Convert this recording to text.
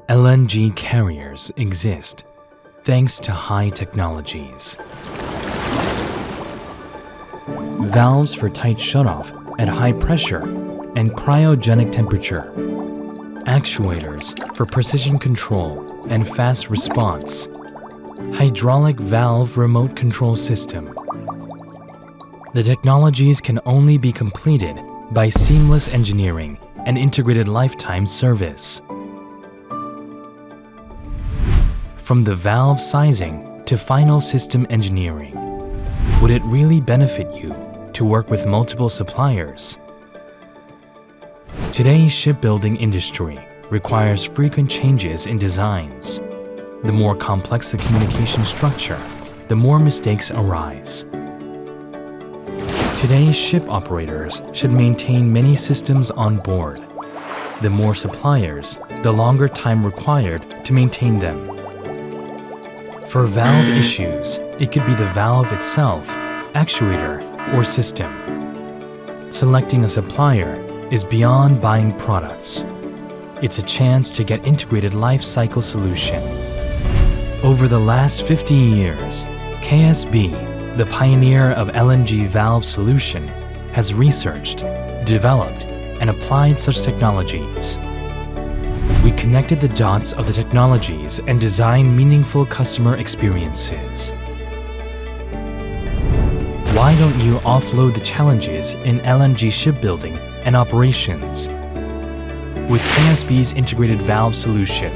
LNG carriers exist thanks to high technologies. Valves for tight shutoff at high pressure and cryogenic temperature. Actuators for precision control and fast response. Hydraulic valve remote control system. The technologies can only be completed by seamless engineering and integrated lifetime service. From the valve sizing to final system engineering, would it really benefit you to work with multiple suppliers? Today's shipbuilding industry requires frequent changes in designs. The more complex the communication structure, the more mistakes arise. Today's ship operators should maintain many systems on board. The more suppliers, the longer time required to maintain them. For valve issues, it could be the valve itself, actuator, or system. Selecting a supplier is beyond buying products. It's a chance to get integrated life cycle solution. Over the last 50 years, KSB, the pioneer of LNG Valve Solution, has researched, developed, and applied such technologies. We connected the dots of the technologies and designed meaningful customer experiences. Why don't you offload the challenges in LNG shipbuilding and operations? With KSB's integrated valve solution,